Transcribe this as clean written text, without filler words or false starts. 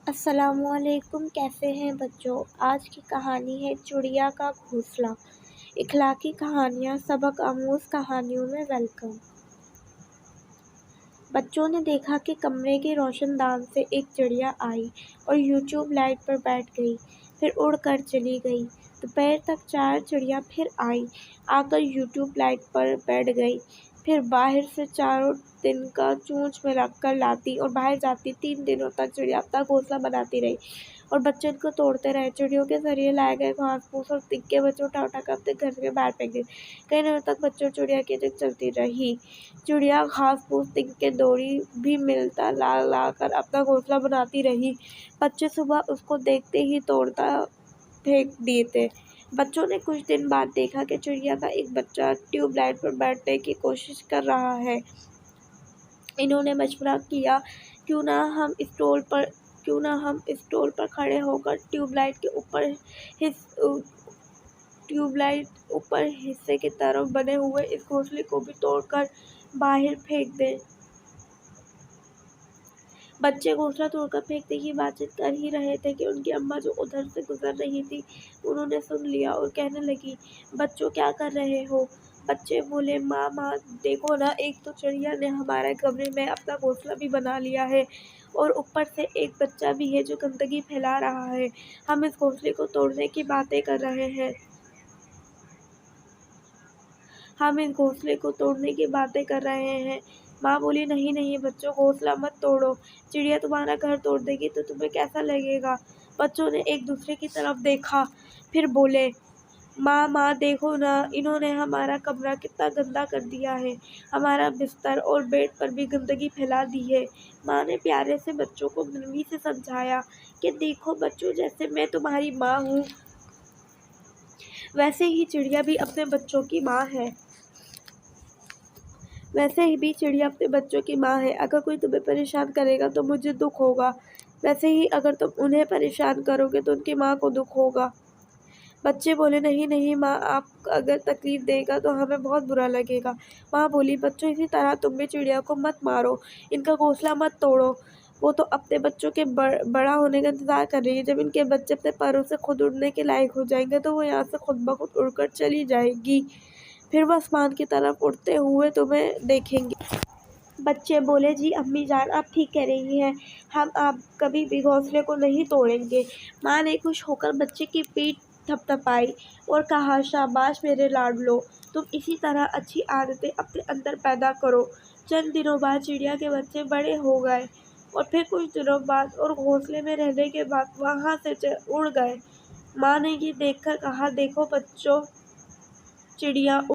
السلام علیکم، کیسے ہیں بچوں؟ آج کی کہانی ہے چڑیا کا گھونسلہ۔ اخلاقی کہانیاں، سبق آموز کہانیوں میں ویلکم۔ بچوں نے دیکھا کہ کمرے کے روشن دان سے ایک چڑیا آئی اور ٹیوب لائٹ پر بیٹھ گئی، پھر اڑ کر چلی گئی۔ دوپہر تک 4 چڑیاں پھر آئیں، آ کر ٹیوب لائٹ پر بیٹھ گئیں، پھر باہر سے چاروں دن کا چونچ میں رکھ کر لاتی اور باہر جاتی۔ 3 دنوں تک چڑیا اپنا گھونسلہ بناتی رہی اور بچے ان کو توڑتے رہے۔ چڑیوں کے ذریعے لائے گئے گھاس پھوس اور تنک کے بچے اٹھا اٹھا کر اپنے گھر کے باہر پھینک دیتے۔ کئی دنوں تک بچوں اور چڑیا کی جنگ چلتی رہی۔ چڑیا گھاس پھوس، تنک کے ڈوری بھی ملتا لا لا کر اپنا گھونسلہ بناتی رہی۔ بچے صبح اس کو دیکھتے ہی توڑ پھینک دیتے۔ بچوں نے کچھ دن بعد دیکھا کہ چڑیا کا ایک بچہ ٹیوب لائٹ پر بیٹھنے کی کوشش کر رہا ہے۔ انہوں نے مشورہ کیا، کیوں نہ ہم اسٹول پر کھڑے ہو کر ٹیوب لائٹ کے اوپر حصے کی طرف بنے ہوئے اس گھونسلے کو بھی توڑ کر باہر پھینک دیں۔ بچے گھونسلہ توڑ کر پھینکنے کی بات چیت کر ہی رہے تھے کہ ان کی اماں جو ادھر سے گزر رہی تھیں، انہوں نے سن لیا اور کہنے لگی، بچوں کیا کر رہے ہو؟ بچے بولے، ماں دیکھو نا، ایک تو چڑیا نے ہمارے کمرے میں اپنا گھونسلہ بھی بنا لیا ہے اور اوپر سے ایک بچہ بھی ہے جو گندگی پھیلا رہا ہے۔ ہم اس گھونسلے کو توڑنے کی باتیں کر رہے ہیں۔ ماں بولی، نہیں بچوں، گھونسلہ مت توڑو، چڑیا تمہارا گھر توڑ دے گی تو تمہیں کیسا لگے گا؟ بچوں نے ایک دوسرے کی طرف دیکھا، پھر بولے، ماں دیکھو نا، انہوں نے ہمارا کمرہ کتنا گندا کر دیا ہے، ہمارا بستر اور بیڈ پر بھی گندگی پھیلا دی ہے۔ ماں نے پیارے سے بچوں کو نرمی سے سمجھایا کہ دیکھو بچوں، جیسے میں تمہاری ماں ہوں، ویسے ہی چڑیا بھی اپنے بچوں کی ماں ہے۔ اگر کوئی تمہیں پریشان کرے گا تو مجھے دکھ ہوگا، ویسے ہی اگر تم انہیں پریشان کرو گے تو ان کی ماں کو دکھ ہوگا۔ بچے بولے، نہیں ماں، آپ اگر تکلیف دیں گا تو ہمیں بہت برا لگے گا۔ ماں بولی، بچوں، اسی طرح تم بھی چڑیا کو مت مارو، ان کا گھونسلہ مت توڑو، وہ تو اپنے بچوں کے بڑا ہونے کا انتظار کر رہی ہے۔ جب ان کے بچے اپنے پروں سے خود اڑنے کے لائق ہو جائیں گے تو وہ یہاں سے خود بخود اڑ کر چلی جائیں گی، پھر وہ آسمان کی طرف اڑتے ہوئے تمہیں دیکھیں گی۔ بچے بولے، جی امی جان، آپ ٹھیک کہہ رہی ہیں، ہم اب کبھی بھی گھونسلے کو نہیں توڑیں گے۔ ماں نے خوش ہو کر بچے کی پیٹھ تھپتھپائی اور کہا، شاباش میرے لاڈلو، تم اسی طرح اچھی عادتیں اپنے اندر پیدا کرو۔ چند دنوں بعد چڑیا کے بچے بڑے ہو گئے اور پھر کچھ دنوں بعد اور گھونسلے میں رہنے کے بعد وہاں سے اڑ گئے۔ ماں نے یہ دیکھ کر کہا، دیکھو بچوں، چڑیا